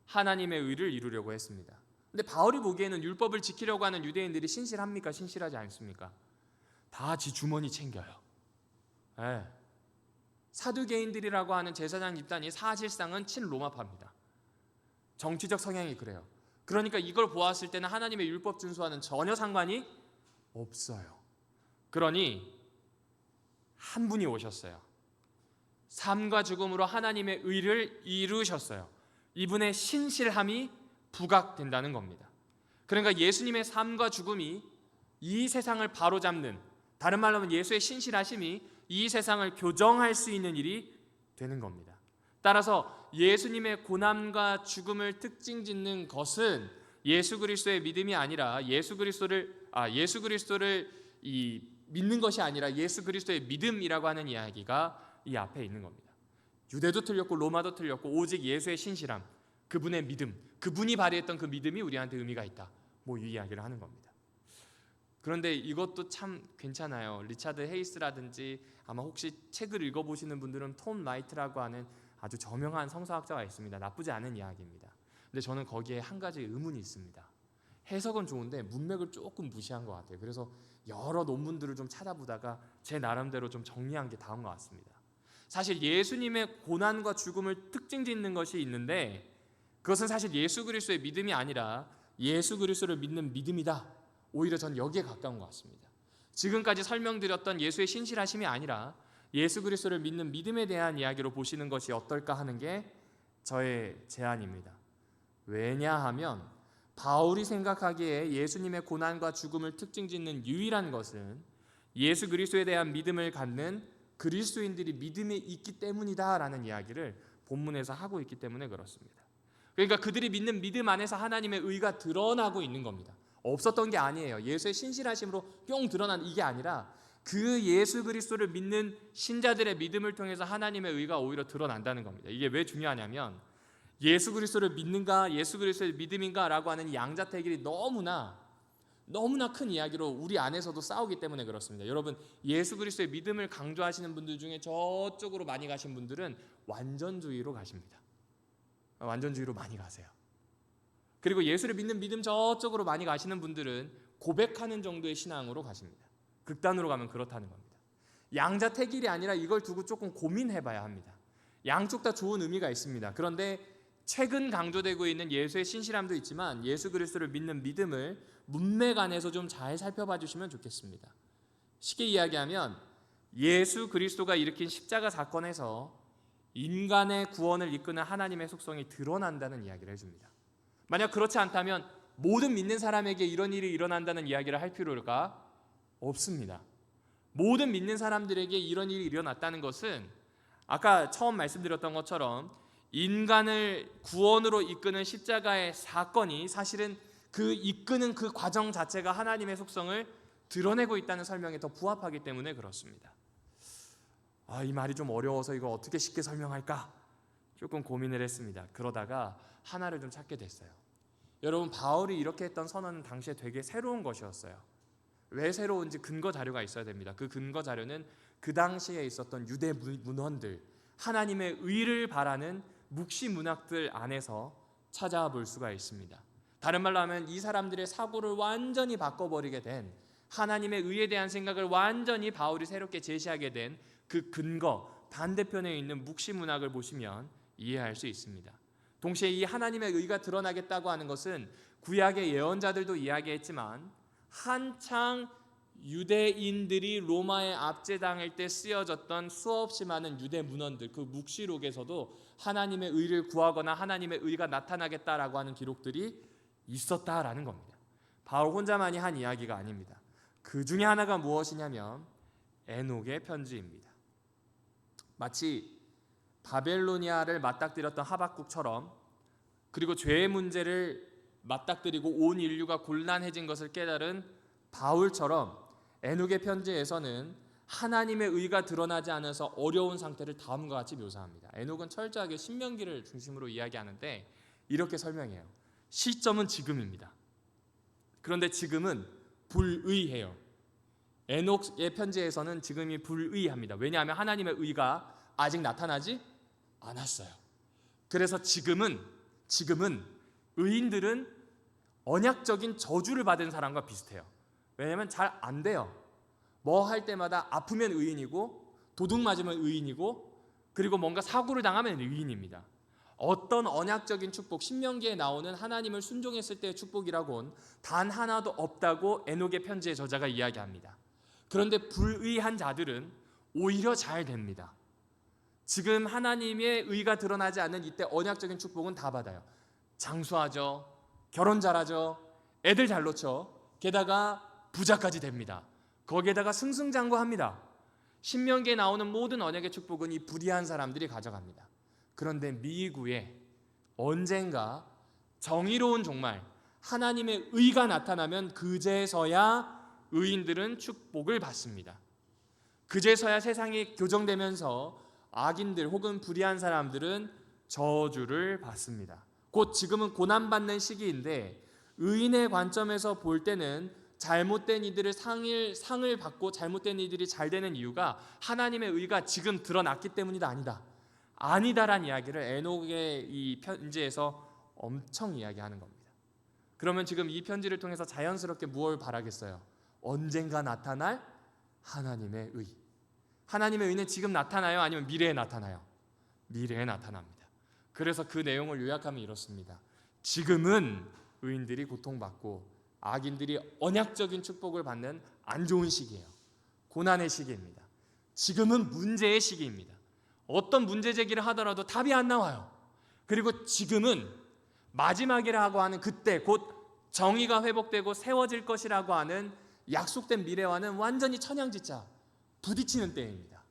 하나님의 의를 이루려고 했습니다. 근데 바울이 보기에는 율법을 지키려고 하는 유대인들이 신실합니까? 신실하지 않습니까? 다 지 주머니 챙겨요. 사두개인들이라고 하는 제사장 집단이 사실상은 친로마파입니다. 정치적 성향이 그래요. 그러니까 이걸 보았을 때는 하나님의 율법 준수와는 전혀 상관이 없어요. 그러니 한 분이 오셨어요. 삶과 죽음으로 하나님의 의를 이루셨어요. 이분의 신실함이 부각된다는 겁니다. 그러니까 예수님의 삶과 죽음이 이 세상을 바로잡는, 다른 말로 하면 예수의 신실하심이 이 세상을 교정할 수 있는 일이 되는 겁니다. 따라서 예수님의 고난과 죽음을 특징 짓는 것은 예수 그리스도의 믿음이 아니라 예수 그리스도를 믿는 것이 아니라 예수 그리스도의 믿음이라고 하는 이야기가 이 앞에 있는 겁니다. 유대도 틀렸고 로마도 틀렸고 오직 예수의 신실함, 그분의 믿음, 그분이 발휘했던 그 믿음이 우리한테 의미가 있다. 이 이야기를 하는 겁니다. 그런데 이것도 참 괜찮아요. 리차드 헤이스라든지 아마 혹시 책을 읽어보시는 분들은 톰 라이트라고 하는 아주 저명한 성서학자가 있습니다. 나쁘지 않은 이야기입니다. 근데 저는 거기에 한 가지 의문이 있습니다. 해석은 좋은데 문맥을 조금 무시한 것 같아요. 그래서 여러 논문들을 좀 찾아보다가 제 나름대로 좀 정리한 게 다운 것 같습니다. 사실 예수님의 고난과 죽음을 특징 짓는 것이 있는데 그것은 사실 예수 그리스도의 믿음이 아니라 예수 그리스도를 믿는 믿음이다. 오히려 전 여기에 가까운 것 같습니다. 지금까지 설명드렸던 예수의 신실하심이 아니라 예수 그리스도를 믿는 믿음에 대한 이야기로 보시는 것이 어떨까 하는 게 저의 제안입니다. 왜냐하면 바울이 생각하기에 예수님의 고난과 죽음을 특징 짓는 유일한 것은 예수 그리스도에 대한 믿음을 갖는 그리스도인들이 믿음이 있기 때문이다라는 이야기를 본문에서 하고 있기 때문에 그렇습니다. 그러니까 그들이 믿는 믿음 안에서 하나님의 의가 드러나고 있는 겁니다. 없었던 게 아니에요. 예수의 신실하심으로 뿅 드러난 이게 아니라 그 예수 그리스도를 믿는 신자들의 믿음을 통해서 하나님의 의가 오히려 드러난다는 겁니다. 이게 왜 중요하냐면 예수 그리스도를 믿는가 예수 그리스도의 믿음인가 라고 하는 이 양자택일이 너무나 큰 이야기로 우리 안에서도 싸우기 때문에 그렇습니다. 여러분, 예수 그리스도의 믿음을 강조하시는 분들 중에 저쪽으로 많이 가신 분들은 완전주의로 가십니다. 완전주의로 많이 가세요. 그리고 예수를 믿는 믿음 저쪽으로 많이 가시는 분들은 고백하는 정도의 신앙으로 가십니다. 극단으로 가면 그렇다는 겁니다. 양자택일이 아니라 이걸 두고 조금 고민해봐야 합니다. 양쪽 다 좋은 의미가 있습니다. 그런데 최근 강조되고 있는 예수의 신실함도 있지만 예수 그리스도를 믿는 믿음을 문맥 안에서 좀 잘 살펴봐 주시면 좋겠습니다. 쉽게 이야기하면 예수 그리스도가 일으킨 십자가 사건에서 인간의 구원을 이끄는 하나님의 속성이 드러난다는 이야기를 해줍니다. 만약 그렇지 않다면 모든 믿는 사람에게 이런 일이 일어난다는 이야기를 할 필요가 없습니다. 모든 믿는 사람들에게 이런 일이 일어났다는 것은 아까 처음 말씀드렸던 것처럼 인간을 구원으로 이끄는 십자가의 사건이 사실은 그 이끄는 그 과정 자체가 하나님의 속성을 드러내고 있다는 설명에 더 부합하기 때문에 그렇습니다. 이 말이 좀 어려워서 이거 어떻게 쉽게 설명할까? 조금 고민을 했습니다. 그러다가 하나를 좀 찾게 됐어요. 여러분, 바울이 이렇게 했던 선언은 당시에 되게 새로운 것이었어요. 왜 새로운지 근거 자료가 있어야 됩니다. 그 근거 자료는 그 당시에 있었던 유대 문헌들, 하나님의 의를 바라는 묵시 문학들 안에서 찾아볼 수가 있습니다. 다른 말로 하면 이 사람들의 사고를 완전히 바꿔버리게 된, 하나님의 의에 대한 생각을 완전히 바울이 새롭게 제시하게 된 그 근거, 반대편에 있는 묵시 문학을 보시면 이해할 수 있습니다. 동시에 이 하나님의 의가 드러나겠다고 하는 것은 구약의 예언자들도 이야기했지만 한창 유대인들이 로마에 압제당할 때 쓰여졌던 수없이 많은 유대 문헌들, 그 묵시록에서도 하나님의 의를 구하거나 하나님의 의가 나타나겠다라고 하는 기록들이 있었다라는 겁니다. 바울 혼자만이 한 이야기가 아닙니다. 그 중에 하나가 무엇이냐면 에녹의 편지입니다. 마치 바벨로니아를 맞닥뜨렸던 하박국처럼, 그리고 죄의 문제를 맞닥뜨리고 온 인류가 곤란해진 것을 깨달은 바울처럼 에녹의 편지에서는 하나님의 의가 드러나지 않아서 어려운 상태를 다음과 같이 묘사합니다. 에녹은 철저하게 신명기를 중심으로 이야기하는데 이렇게 설명해요. 시점은 지금입니다. 그런데 지금은 불의해요. 에녹의 편지에서는 지금이 불의합니다. 왜냐하면 하나님의 의가 아직 나타나지 않았어요. 그래서 지금은 의인들은 언약적인 저주를 받은 사람과 비슷해요. 왜냐하면 잘 안 돼요. 뭐 할 때마다 아프면 의인이고, 도둑 맞으면 의인이고, 그리고 뭔가 사고를 당하면 의인입니다. 어떤 언약적인 축복, 신명기에 나오는 하나님을 순종했을 때의 축복이라고는 단 하나도 없다고 에녹의 편지의 저자가 이야기합니다. 그런데 불의한 자들은 오히려 잘 됩니다. 지금 하나님의 의가 드러나지 않는 이때 언약적인 축복은 다 받아요. 장수하죠. 결혼 잘하죠. 애들 잘 놓죠. 게다가 부자까지 됩니다. 거기에다가 승승장구합니다. 신명기에 나오는 모든 언약의 축복은 이 불의한 사람들이 가져갑니다. 그런데 미구에 언젠가 정의로운 종말, 하나님의 의가 나타나면 그제서야 의인들은 축복을 받습니다. 그제서야 세상이 교정되면서 악인들 혹은 불의한 사람들은 저주를 받습니다. 곧 지금은 고난받는 시기인데 의인의 관점에서 볼 때는 잘못된 이들을 상을 받고 잘못된 이들이 잘 되는 이유가 하나님의 의가 지금 드러났기 때문이다, 아니다란 이야기를 에녹의 이 편지에서 엄청 이야기하는 겁니다. 그러면 지금 이 편지를 통해서 자연스럽게 무엇을 바라겠어요? 언젠가 나타날 하나님의 의. 하나님의 의는 지금 나타나요? 아니면 미래에 나타나요? 미래에 나타납니다. 그래서 그 내용을 요약하면 이렇습니다. 지금은 의인들이 고통받고 악인들이 언약적인 축복을 받는 안 좋은 시기예요. 고난의 시기입니다. 지금은 문제의 시기입니다. 어떤 문제 제기를 하더라도 답이 안 나와요. 그리고 지금은 마지막이라고 하는 그때 곧 정의가 회복되고 세워질 것이라고 하는 약속된 미래와는 완전히 천양지차 부딪히는 때입니다.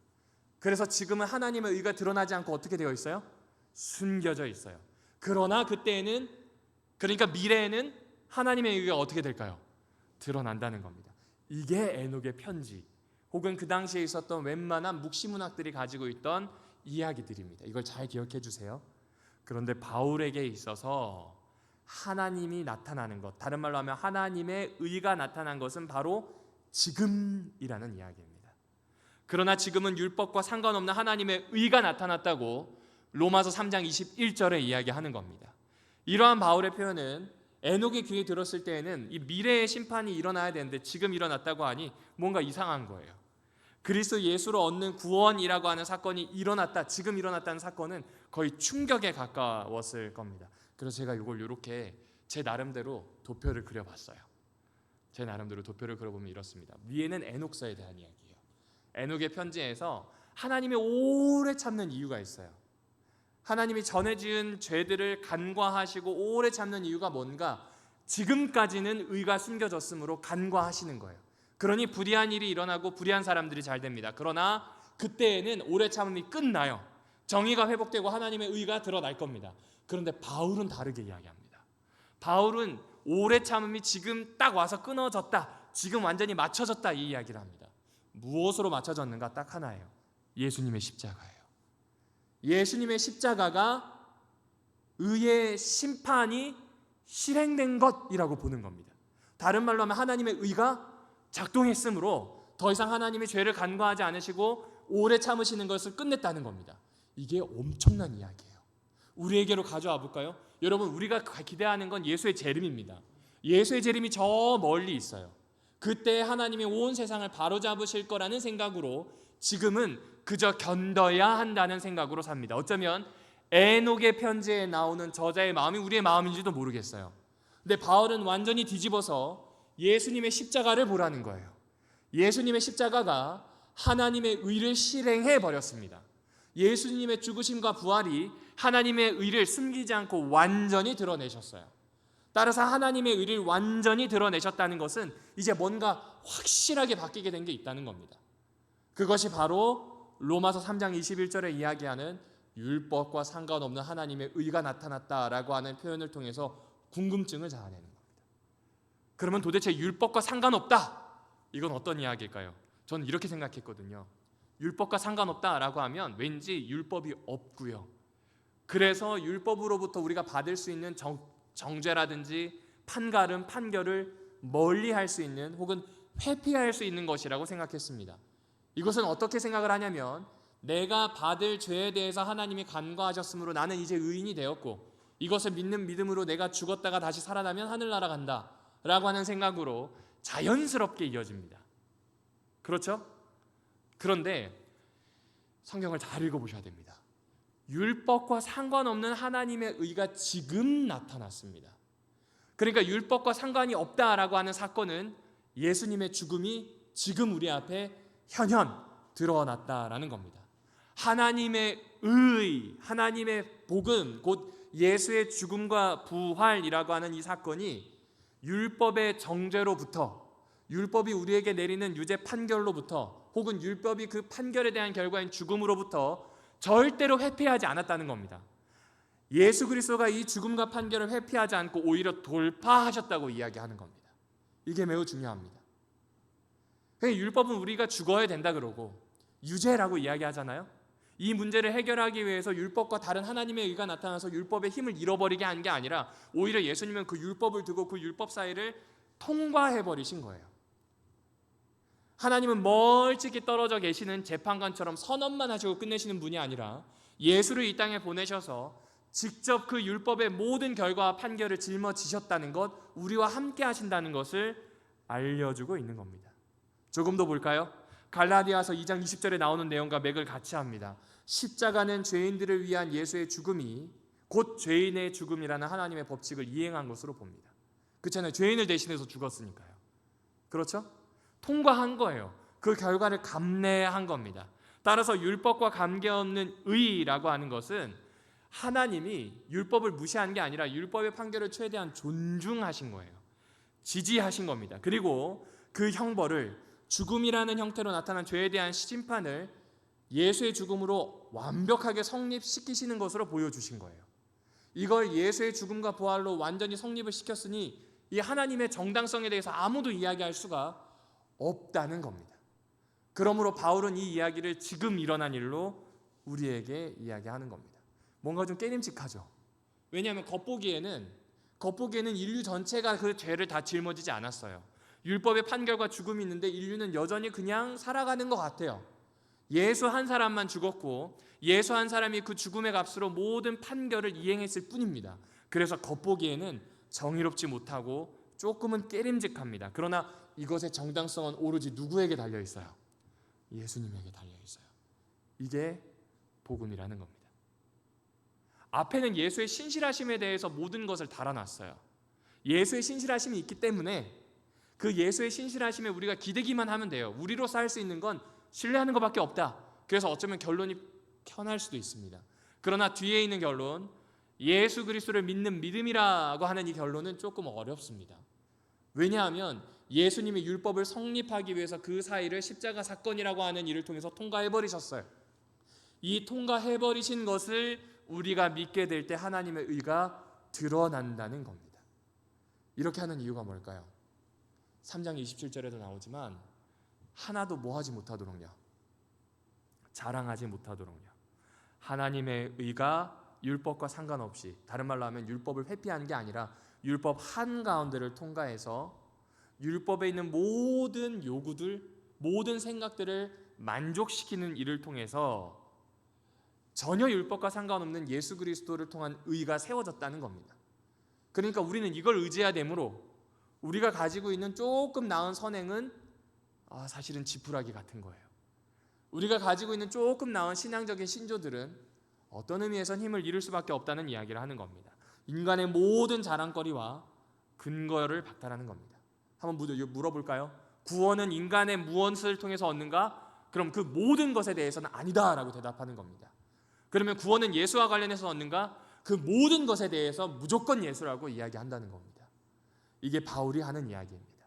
그래서 지금은 하나님의 의가 드러나지 않고 어떻게 되어 있어요? 숨겨져 있어요. 그러나 그때에는, 그러니까 미래에는 하나님의 의가 어떻게 될까요? 드러난다는 겁니다. 이게 에녹의 편지 혹은 그 당시에 있었던 웬만한 묵시문학들이 가지고 있던 이야기들입니다. 이걸 잘 기억해 주세요. 그런데 바울에게 있어서 하나님이 나타나는 것, 다른 말로 하면 하나님의 의가 나타난 것은 바로 지금이라는 이야기입니다. 그러나 지금은 율법과 상관없는 하나님의 의가 나타났다고 로마서 3장 21절에 이야기하는 겁니다. 이러한 바울의 표현은 에녹의 귀에 들었을 때에는 이 미래의 심판이 일어나야 되는데 지금 일어났다고 하니 뭔가 이상한 거예요. 그리스도 예수로 얻는 구원이라고 하는 사건이 일어났다, 지금 일어났다는 사건은 거의 충격에 가까웠을 겁니다. 그래서 제가 이걸 이렇게 제 나름대로 도표를 그려봤어요. 제 나름대로 도표를 그려보면 이렇습니다. 위에는 에녹서에 대한 이야기예요. 에녹의 편지에서 하나님이 오래 참는 이유가 있어요. 하나님이 전에 지은 죄들을 간과하시고 오래 참는 이유가 뭔가? 지금까지는 의가 숨겨졌으므로 간과하시는 거예요. 그러니 불의한 일이 일어나고 불의한 사람들이 잘 됩니다. 그러나 그때에는 오래 참음이 끝나요. 정의가 회복되고 하나님의 의가 드러날 겁니다. 그런데 바울은 다르게 이야기합니다. 바울은 오래 참음이 지금 딱 와서 끊어졌다, 지금 완전히 맞춰졌다, 이 이야기를 합니다. 무엇으로 맞춰졌는가? 딱 하나예요. 예수님의 십자가예요. 예수님의 십자가가 의의 심판이 실행된 것이라고 보는 겁니다. 다른 말로 하면 하나님의 의가 작동했으므로 더 이상 하나님의 죄를 간과하지 않으시고 오래 참으시는 것을 끝냈다는 겁니다. 이게 엄청난 이야기예요. 우리에게로 가져와 볼까요? 여러분, 우리가 기대하는 건 예수의 재림입니다. 예수의 재림이 저 멀리 있어요. 그때 하나님이 온 세상을 바로잡으실 거라는 생각으로 지금은 그저 견뎌야 한다는 생각으로 삽니다. 어쩌면 에녹의 편지에 나오는 저자의 마음이 우리의 마음인지도 모르겠어요. 근데 바울은 완전히 뒤집어서 예수님의 십자가를 보라는 거예요. 예수님의 십자가가 하나님의 의를 실행해 버렸습니다. 예수님의 죽으심과 부활이 하나님의 의를 숨기지 않고 완전히 드러내셨어요. 따라서 하나님의 의를 완전히 드러내셨다는 것은 이제 뭔가 확실하게 바뀌게 된 게 있다는 겁니다. 그것이 바로 로마서 3장 21절에 이야기하는 율법과 상관없는 하나님의 의가 나타났다라고 하는 표현을 통해서 궁금증을 자아내는 겁니다. 그러면 도대체 율법과 상관없다, 이건 어떤 이야기일까요? 저는 이렇게 생각했거든요. 율법과 상관없다라고 하면 왠지 율법이 없고요. 그래서 율법으로부터 우리가 받을 수 있는 정죄라든지 판가름, 판결을 멀리할 수 있는 혹은 회피할 수 있는 것이라고 생각했습니다. 이것은 어떻게 생각을 하냐면 내가 받을 죄에 대해서 하나님이 간과하셨으므로 나는 이제 의인이 되었고 이것을 믿는 믿음으로 내가 죽었다가 다시 살아나면 하늘나라 간다 라고 하는 생각으로 자연스럽게 이어집니다. 그렇죠? 그런데 성경을 잘 읽어보셔야 됩니다. 율법과 상관없는 하나님의 의가 지금 나타났습니다. 그러니까 율법과 상관이 없다라고 하는 사건은 예수님의 죽음이 지금 우리 앞에 현현 드러났다라는 겁니다. 하나님의 의, 하나님의 복음, 곧 예수의 죽음과 부활이라고 하는 이 사건이 율법의 정죄로부터, 율법이 우리에게 내리는 유죄 판결로부터, 혹은 율법이 그 판결에 대한 결과인 죽음으로부터 절대로 회피하지 않았다는 겁니다. 예수 그리스도가 이 죽음과 판결을 회피하지 않고 오히려 돌파하셨다고 이야기하는 겁니다. 이게 매우 중요합니다. 율법은 우리가 죽어야 된다 그러고 유죄라고 이야기하잖아요. 이 문제를 해결하기 위해서 율법과 다른 하나님의 의가 나타나서 율법의 힘을 잃어버리게 한 게 아니라 오히려 예수님은 그 율법을 두고 그 율법 사이를 통과해버리신 거예요. 하나님은 멀찍이 떨어져 계시는 재판관처럼 선언만 하시고 끝내시는 분이 아니라 예수를 이 땅에 보내셔서 직접 그 율법의 모든 결과와 판결을 짊어지셨다는 것, 우리와 함께 하신다는 것을 알려주고 있는 겁니다. 조금 더 볼까요? 갈라디아서 2장 20절에 나오는 내용과 맥을 같이 합니다. 십자가는 죄인들을 위한 예수의 죽음이 곧 죄인의 죽음이라는 하나님의 법칙을 이행한 것으로 봅니다. 그렇잖아요. 죄인을 대신해서 죽었으니까요. 그렇죠? 통과한 거예요. 그 결과를 감내한 겁니다. 따라서 율법과 관계없는 의라고 하는 것은 하나님이 율법을 무시한 게 아니라 율법의 판결을 최대한 존중하신 거예요. 지지하신 겁니다. 그리고 그 형벌을, 죽음이라는 형태로 나타난 죄에 대한 심판을 예수의 죽음으로 완벽하게 성립시키시는 것으로 보여주신 거예요. 이걸 예수의 죽음과 부활로 완전히 성립을 시켰으니 이 하나님의 정당성에 대해서 아무도 이야기할 수가 없다는 겁니다. 그러므로 바울은 이 이야기를 지금 일어난 일로 우리에게 이야기하는 겁니다. 뭔가 좀 깨림직하죠. 왜냐하면 겉보기에는 인류 전체가 그 죄를 다 짊어지지 않았어요. 율법의 판결과 죽음이 있는데 인류는 여전히 그냥 살아가는 것 같아요. 예수 한 사람만 죽었고 예수 한 사람이 그 죽음의 값으로 모든 판결을 이행했을 뿐입니다. 그래서 겉보기에는 정의롭지 못하고 조금은 깨림직합니다. 그러나 이것의 정당성은 오로지 누구에게 달려 있어요? 예수님에게 달려 있어요. 이게 복음이라는 겁니다. 앞에는 예수의 신실하심에 대해서 모든 것을 달아놨어요. 예수의 신실하심이 있기 때문에 그 예수의 신실하심에 우리가 기대기만 하면 돼요. 우리로서 할 수 있는 건 신뢰하는 것밖에 없다. 그래서 어쩌면 결론이 편할 수도 있습니다. 그러나 뒤에 있는 결론, 예수 그리스도를 믿는 믿음이라고 하는 이 결론은 조금 어렵습니다. 왜냐하면 예수님이 율법을 성립하기 위해서 그 사이를 십자가 사건이라고 하는 일을 통해서 통과해버리셨어요. 이 통과해버리신 것을 우리가 믿게 될 때 하나님의 의가 드러난다는 겁니다. 이렇게 하는 이유가 뭘까요? 3장 27절에도 나오지만 하나도 뭐하지 못하도록요, 자랑하지 못하도록요, 하나님의 의가 율법과 상관없이, 다른 말로 하면 율법을 회피하는 게 아니라 율법 한가운데를 통과해서 율법에 있는 모든 요구들, 모든 생각들을 만족시키는 일을 통해서 전혀 율법과 상관없는 예수 그리스도를 통한 의가 세워졌다는 겁니다. 그러니까 우리는 이걸 의지해야 되므로 우리가 가지고 있는 조금 나은 선행은 사실은 지푸라기 같은 거예요. 우리가 가지고 있는 조금 나은 신앙적인 신조들은 어떤 의미에선 힘을 잃을 수밖에 없다는 이야기를 하는 겁니다. 인간의 모든 자랑거리와 근거를 박탈하는 겁니다. 한번 물어볼까요? 구원은 인간의 무엇을 통해서 얻는가? 그럼 그 모든 것에 대해서는 아니다라고 대답하는 겁니다. 그러면 구원은 예수와 관련해서 얻는가? 그 모든 것에 대해서 무조건 예수라고 이야기한다는 겁니다. 이게 바울이 하는 이야기입니다.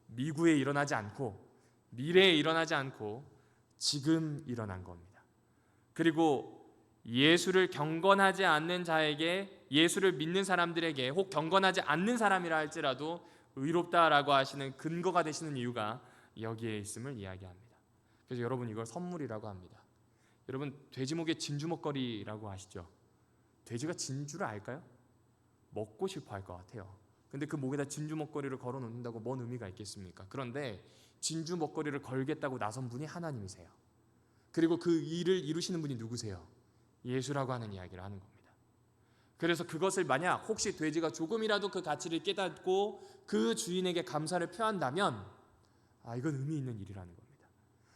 미구에 일어나지 않고 미래에 일어나지 않고 지금 일어난 겁니다. 그리고 예수를 경건하지 않는 자에게, 예수를 믿는 사람들에게, 혹 경건하지 않는 사람이라 할지라도 의롭다라고 하시는 근거가 되시는 이유가 여기에 있음을 이야기합니다. 그래서 여러분, 이걸 선물이라고 합니다. 여러분, 돼지목에 진주먹거리라고 아시죠? 돼지가 진주를 알까요? 먹고 싶어 할 것 같아요. 근데 그 목에다 진주먹거리를 걸어 놓는다고 뭔 의미가 있겠습니까? 그런데 진주먹거리를 걸겠다고 나선 분이 하나님이세요. 그리고 그 일을 이루시는 분이 누구세요? 예수라고 하는 이야기를 하는 겁니다. 그래서 그것을 만약 혹시 돼지가 조금이라도 그 가치를 깨닫고 그 주인에게 감사를 표한다면 이건 의미 있는 일이라는 겁니다.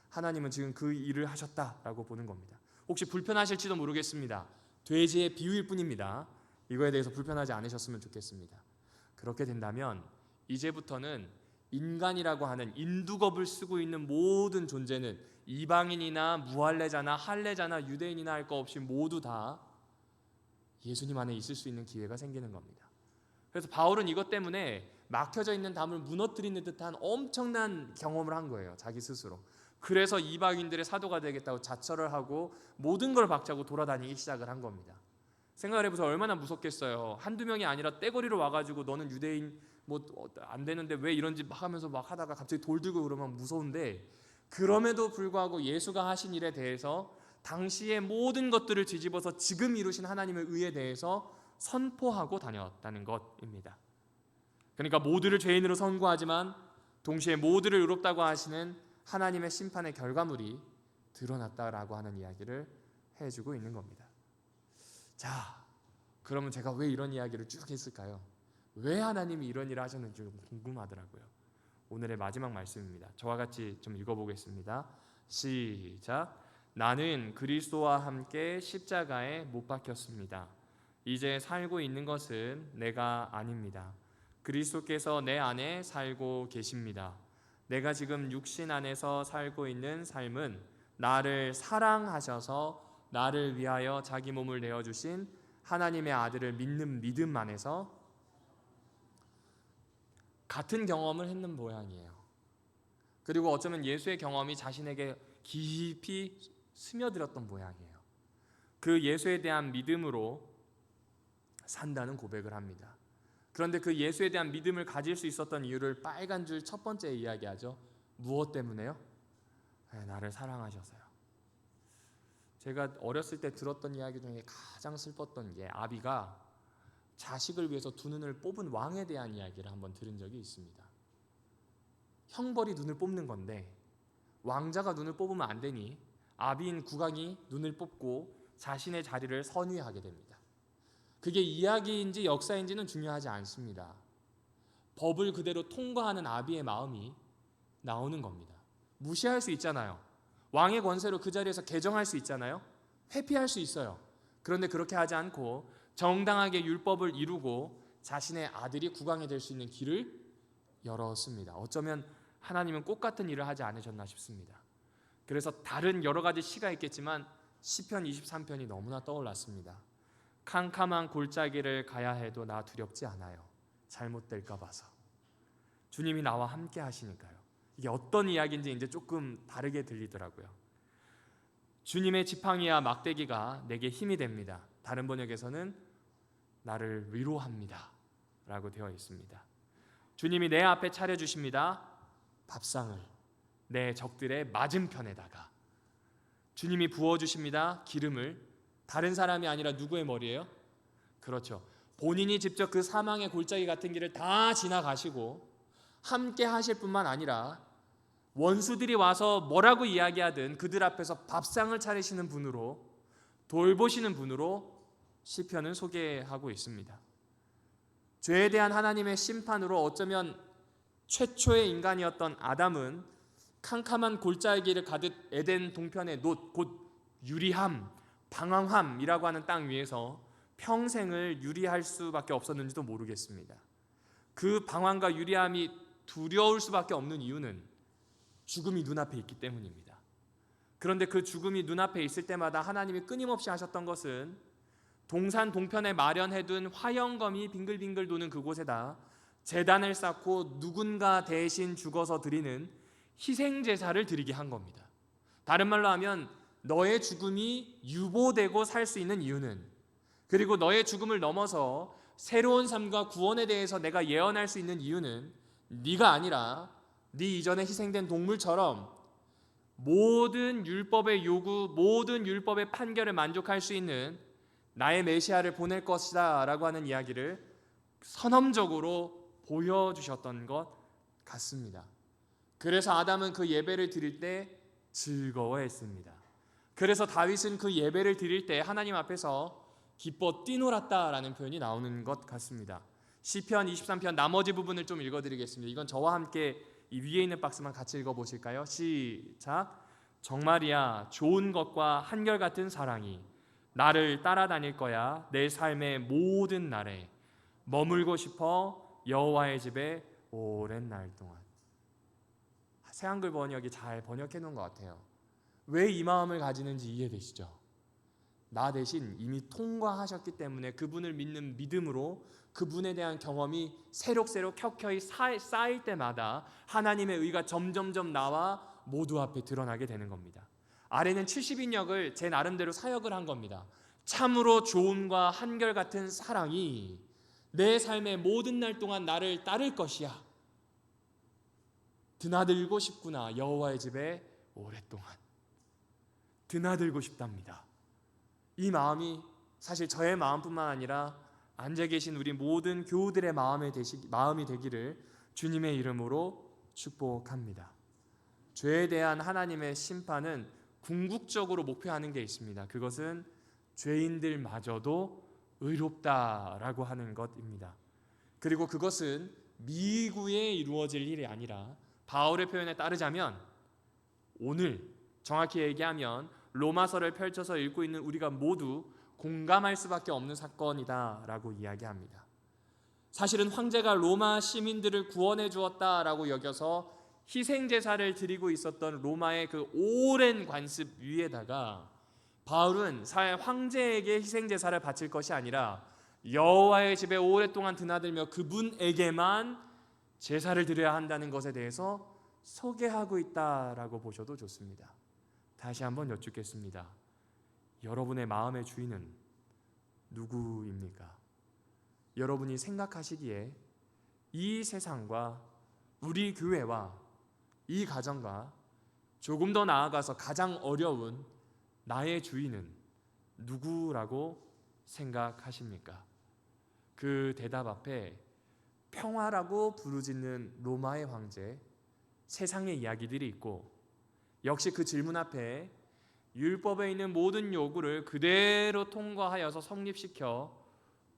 하나님은 지금 그 일을 하셨다라고 보는 겁니다. 혹시 불편하실지도 모르겠습니다. 돼지의 비유일 뿐입니다. 이거에 대해서 불편하지 않으셨으면 좋겠습니다. 그렇게 된다면 이제부터는 인간이라고 하는 인두겁을 쓰고 있는 모든 존재는 이방인이나 무할례자나 할례자나 유대인이나 할 거 없이 모두 다 예수님 안에 있을 수 있는 기회가 생기는 겁니다. 그래서 바울은 이것 때문에 막혀져 있는 담을 무너뜨리는 듯한 엄청난 경험을 한 거예요. 자기 스스로. 그래서 이방인들의 사도가 되겠다고 자처를 하고 모든 걸 박차고 돌아다니기 시작을 한 겁니다. 생각을 해보세요. 얼마나 무섭겠어요. 한두 명이 아니라 떼거리로 와가지고 너는 유대인 뭐 안 되는데 왜 이런 짓 막 하면서 막 하다가 갑자기 돌 들고 그러면 무서운데, 그럼에도 불구하고 예수가 하신 일에 대해서 당시의 모든 것들을 뒤집어서 지금 이루신 하나님의 의에 대해서 선포하고 다녔다는 것입니다. 그러니까 모두를 죄인으로 선고하지만 동시에 모두를 의롭다고 하시는 하나님의 심판의 결과물이 드러났다라고 하는 이야기를 해주고 있는 겁니다. 자, 그러면 제가 왜 이런 이야기를 쭉 했을까요? 왜 하나님이 이런 일을 하셨는지 좀 궁금하더라고요. 오늘의 마지막 말씀입니다. 저와 같이 좀 읽어보겠습니다. 시작. 나는 그리스도와 함께 십자가에 못 박혔습니다. 이제 살고 있는 것은 내가 아닙니다. 그리스도께서 내 안에 살고 계십니다. 내가 지금 육신 안에서 살고 있는 삶은 나를 사랑하셔서 나를 위하여 자기 몸을 내어주신 하나님의 아들을 믿는 믿음 안에서 같은 경험을 했는 모양이에요. 그리고 어쩌면 예수의 경험이 자신에게 깊이 스며들었던 모양이에요. 그 예수에 대한 믿음으로 산다는 고백을 합니다. 그런데 그 예수에 대한 믿음을 가질 수 있었던 이유를 빨간 줄 첫 번째 이야기하죠. 무엇 때문에요? 나를 사랑하셔서요. 제가 어렸을 때 들었던 이야기 중에 가장 슬펐던 게 아비가 자식을 위해서 두 눈을 뽑은 왕에 대한 이야기를 한번 들은 적이 있습니다. 형벌이 눈을 뽑는 건데 왕자가 눈을 뽑으면 안 되니 아비인 국왕이 눈을 뽑고 자신의 자리를 선위하게 됩니다. 그게 이야기인지 역사인지는 중요하지 않습니다. 법을 그대로 통과하는 아비의 마음이 나오는 겁니다. 무시할 수 있잖아요. 왕의 권세로 그 자리에서 개정할 수 있잖아요. 회피할 수 있어요. 그런데 그렇게 하지 않고 정당하게 율법을 이루고 자신의 아들이 국왕이 될 수 있는 길을 열었습니다. 어쩌면 하나님은 꽃 같은 일을 하지 않으셨나 싶습니다. 그래서 다른 여러 가지 시가 있겠지만 시편 23편이 너무나 떠올랐습니다. 캄캄한 골짜기를 가야 해도 나 두렵지 않아요. 잘못될까 봐서. 주님이 나와 함께 하시니까요. 이게 어떤 이야기인지 이제 조금 다르게 들리더라고요. 주님의 지팡이와 막대기가 내게 힘이 됩니다. 다른 번역에서는 나를 위로합니다 라고 되어 있습니다. 주님이 내 앞에 차려주십니다. 밥상을 내 적들의 맞은편에다가 주님이 부어주십니다. 기름을. 다른 사람이 아니라 누구의 머리예요? 그렇죠. 본인이 직접 그 사망의 골짜기 같은 길을 다 지나가시고 함께 하실 뿐만 아니라 원수들이 와서 뭐라고 이야기하든 그들 앞에서 밥상을 차리시는 분으로, 돌보시는 분으로 시편은 소개하고 있습니다. 죄에 대한 하나님의 심판으로 어쩌면 최초의 인간이었던 아담은 캄캄한 골짜기를 가듯 에덴 동편의 놋, 곧 유리함, 방황함이라고 하는 땅 위에서 평생을 유리할 수밖에 없었는지도 모르겠습니다. 그 방황과 유리함이 두려울 수밖에 없는 이유는 죽음이 눈앞에 있기 때문입니다. 그런데 그 죽음이 눈앞에 있을 때마다 하나님이 끊임없이 하셨던 것은 동산 동편에 마련해둔 화영검이 빙글빙글 도는 그곳에다 제단을 쌓고 누군가 대신 죽어서 드리는 희생제사를 드리게 한 겁니다. 다른 말로 하면 너의 죽음이 유보되고 살 수 있는 이유는, 그리고 너의 죽음을 넘어서 새로운 삶과 구원에 대해서 내가 예언할 수 있는 이유는 네가 아니라 네 이전에 희생된 동물처럼 모든 율법의 요구, 모든 율법의 판결을 만족할 수 있는 나의 메시아를 보낼 것이다 라고 하는 이야기를 선언적으로 보여주셨던 것 같습니다. 그래서 아담은 그 예배를 드릴 때 즐거워했습니다. 그래서 다윗은 그 예배를 드릴 때 하나님 앞에서 기뻐 뛰놀았다라는 표현이 나오는 것 같습니다. 시편 23편 나머지 부분을 좀 읽어드리겠습니다. 이건 저와 함께 이 위에 있는 박스만 같이 읽어보실까요? 시작. 정말이야 좋은 것과 한결같은 사랑이 나를 따라다닐 거야. 내 삶의 모든 날에 머물고 싶어 여호와의 집에 오랜 날 동안. 새한글 번역이 잘 번역해 놓은 것 같아요. 왜 이 마음을 가지는지 이해되시죠? 나 대신 이미 통과하셨기 때문에 그분을 믿는 믿음으로 그분에 대한 경험이 새록새록 켜켜이 쌓일 때마다 하나님의 의가 점점점 나와 모두 앞에 드러나게 되는 겁니다. 아래는 70인역을 제 나름대로 사역을 한 겁니다. 참으로 좋음과 한결같은 사랑이 내 삶의 모든 날 동안 나를 따를 것이야. 드나들고 싶구나. 여호와의 집에 오랫동안 드나들고 싶답니다. 이 마음이 사실 저의 마음뿐만 아니라 앉아 계신 우리 모든 교우들의 마음이 되기를 주님의 이름으로 축복합니다. 죄에 대한 하나님의 심판은 궁극적으로 목표하는 게 있습니다. 그것은 죄인들마저도 의롭다라고 하는 것입니다. 그리고 그것은 미구에 이루어질 일이 아니라 바울의 표현에 따르자면 오늘 정확히 얘기하면 로마서를 펼쳐서 읽고 있는 우리가 모두 공감할 수밖에 없는 사건이다라고 이야기합니다. 사실은 황제가 로마 시민들을 구원해 주었다라고 여겨서 희생제사를 드리고 있었던 로마의 그 오랜 관습 위에다가 바울은 황제에게 희생제사를 바칠 것이 아니라 여호와의 집에 오랫동안 드나들며 그분에게만 제사를 드려야 한다는 것에 대해서 소개하고 있다라고 보셔도 좋습니다. 다시 한번 여쭙겠습니다. 여러분의 마음의 주인은 누구입니까? 여러분이 생각하시기에 이 세상과 우리 교회와 이 가정과 조금 더 나아가서 가장 어려운 나의 주인은 누구라고 생각하십니까? 그 대답 앞에 평화라고 부르짖는 로마의 황제, 세상의 이야기들이 있고 역시 그 질문 앞에 율법에 있는 모든 요구를 그대로 통과하여서 성립시켜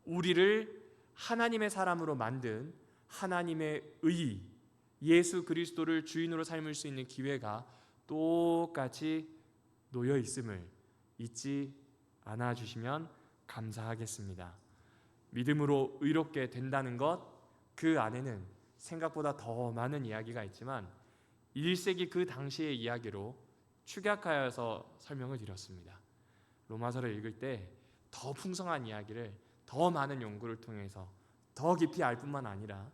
우리를 하나님의 사람으로 만든 하나님의 의, 예수 그리스도를 주인으로 삶을 수 있는 기회가 똑같이 놓여 있음을 잊지 않아 주시면 감사하겠습니다. 믿음으로 의롭게 된다는 것, 그 안에는 생각보다 더 많은 이야기가 있지만 1세기 그 당시의 이야기로 축약하여서 설명을 드렸습니다. 로마서를 읽을 때 더 풍성한 이야기를 더 많은 연구를 통해서 더 깊이 알 뿐만 아니라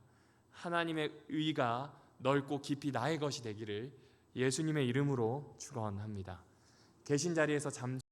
하나님의 의가 넓고 깊이 나의 것이 되기를 예수님의 이름으로 축원합니다. 계신 자리에서